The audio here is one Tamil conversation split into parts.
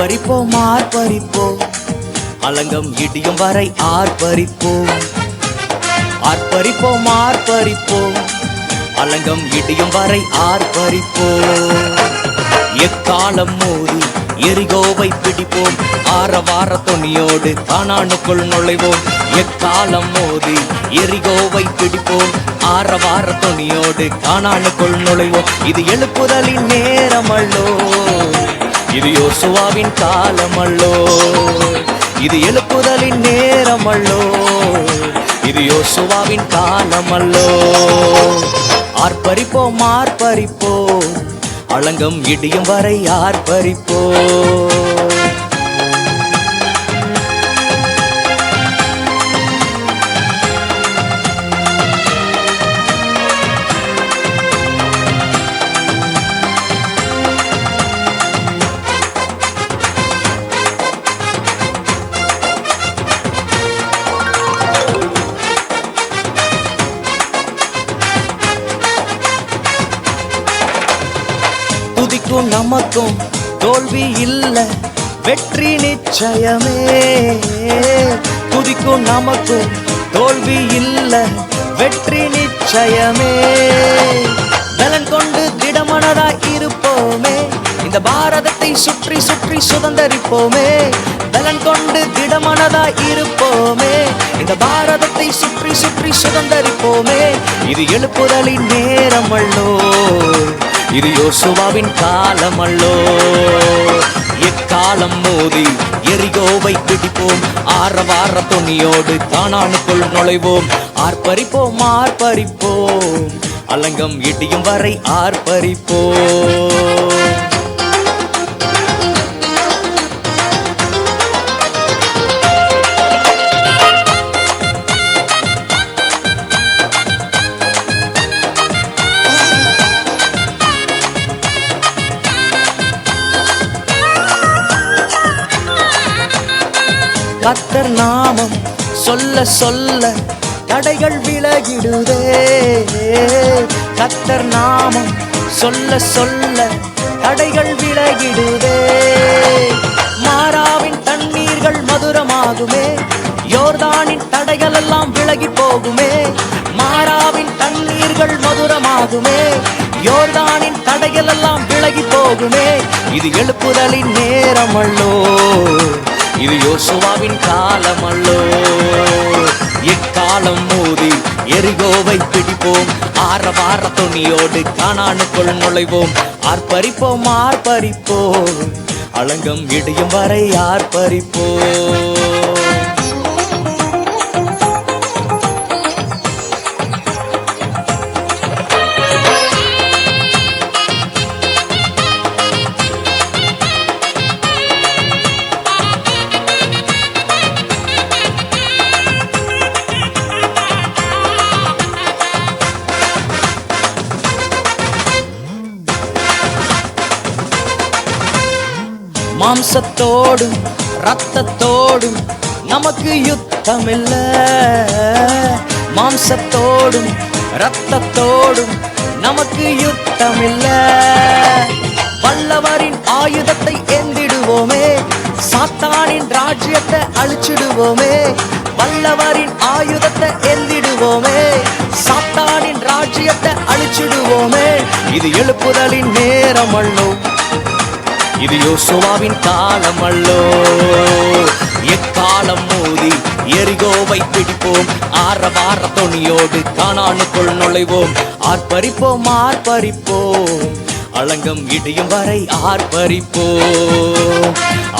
ஆர்ப்பரிப்போம் ஆர்ப்பரிப்போம், அலங்கம் இடியும் வரை ஆர்ப்பரிப்போம். ஆர்ப்பரிப்போம் ஆர்ப்பரிப்போம், அலங்கம் இடியும் வரை ஆர்ப்பரிப்போம். எக்காலம் மோதி எரிகோவை பிடிப்போம், ஆரவார துணியோடு கானானுக்குள் நுழைவோம். எக்காலம் மோதி எரிகோவை பிடிப்போம், ஆரவார துணியோடு கானானுக்குள் நுழைவோம். இது எழுப்புதலின் நேரமல்லோ, இது யோசுவாவின் காலமல்லோ. இது எழுப்புதலின் நேரமல்லோ, இது யோசுவாவின் காலமல்லோ. ஆர்ப்பரிப்போம் ஆர்ப்பரிப்போம், அலங்கம் இடியும் வரை ஆர்ப்பரிப்போம். துதிக்கும் நமக்கும் தோல்வி இல்ல, வெற்றி நிச்சயமே. துதிக்கும் நமக்கும் தோல்வி இல்ல, வெற்றி நிச்சயமே. பலன் கொண்டு திடமனதாய் இருப்போமே, இந்த பாரதத்தை சுற்றி சுற்றி சுதந்தரிப்போமே. பலன் கொண்டு திடமனதாய் இருப்போமே, இந்த பாரதத்தை சுற்றி சுற்றி சுதந்தரிப்போமே. இது எழுப்புதலின் நேரமல்லோ, இது யோசுவாவின் காலமல்லோ. எக்காலம் மோதி எரிகோவை பிடிப்போம், ஆரவார துணியோடு கானானுக்குள் நுழைவோம். ஆர்ப்பரிப்போம் ஆர்ப்பரிப்போம், அலங்கம் இடியும் வரை ஆர்ப்பரிப்போம். கர்த்தர் நாமம் சொல்ல சொல்ல தடைகள் விலகிடுதே. கர்த்தர் நாமம் சொல்ல சொல்ல தடைகள் விலகிடுதே. மாறாவின் தண்ணீர்கள் மதுரமாகுமே, யோர்தானின் தடைகள் எல்லாம் விலகி போகுமே. மாறாவின் தண்ணீர்கள் மதுரமாகுமே, யோர்தானின் தடைகள் எல்லாம் விலகி போகுமே. இது எழுப்புதலின் நேரமல்லோ, இது யோசுவாவின் காலமல்லோ. எக்காலம் மோதி எரிகோவை பிடிப்போம், ஆரவார துணியோடு கானானுக்குள் நுழைவோம். ஆர்ப்பரிப்போம் ஆர்ப்பரிப்போம், அலங்கம் இடியும் வரை ஆர்ப்பரிப்போம். மாம்சத்தோடும் இரத்தத்தோடும் நமக்கு யுத்தமில்ல. மாம்சத்தோடும் இரத்தத்தோடும் நமக்கு யுத்தமில்ல. வல்லவரின் ஆயுதத்தை ஏந்திடுவோமே, சாத்தானின் ராஜ்யத்தை அழிச்சிடுவோமே. வல்லவரின் ஆயுதத்தை ஏந்திடுவோமே, சாத்தானின் ராஜ்யத்தை அழிச்சிடுவோமே. இது எழுப்புதலின் நேரமல்லோ, இது யோசுவாவின் காலமல்லோ. எக்காலம் மோதி எரிகோவை பிடிப்போம், ஆரவார துணியோடு கானானுக்குள் நுழைவோம். ஆர்ப்பரிப்போம் ஆர்ப்பரிப்போம், அலங்கம் இடியும் வரை ஆர்ப்பரிப்போம்.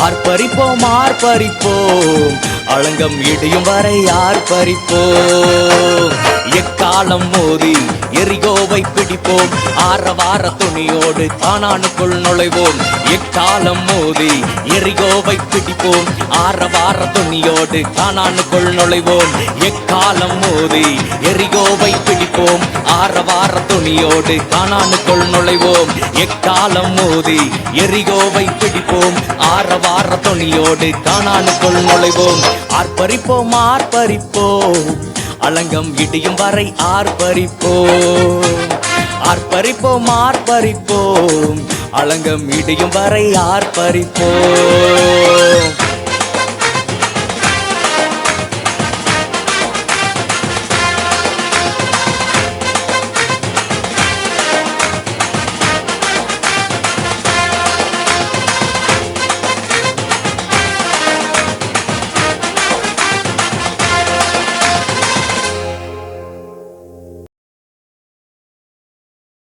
ஆர்ப்பரிப்போம் ஆர்ப்பரிப்போம், அலங்கம் இடியும் வரை ஆர்ப்பரிப்போம். எக்காலம் மோதி எரிகோவை பிடிப்போம், ஆரவார துணியோடு கானானுக்குள் நுழைவோம். எக்காலம் மோதி எரிகோவை பிடிப்போம், ஆரவார துணியோடு கானானுக்குள் நுழைவோம். எக்காலம் மோதி எரிகோவை பிடிப்போம், ஆரவார துணியோடு கானானுக்குள் நுழைவோம். எக்காலம் மோதி எரிகோவை பிடிப்போம், ஆரவார துணியோடு கானானுக்குள் நுழைவோம். ஆர்ப்பரிப்போம் ஆர்ப்பரிப்போம், அலங்கம் இடியும் வரை ஆர்ப்பரிப்போம். ஆர்ப்பரிப்போம் ஆர்ப்பரிப்போம், அளங்கம் இடியும் வரை ஆர்ப்பரிப்போம்.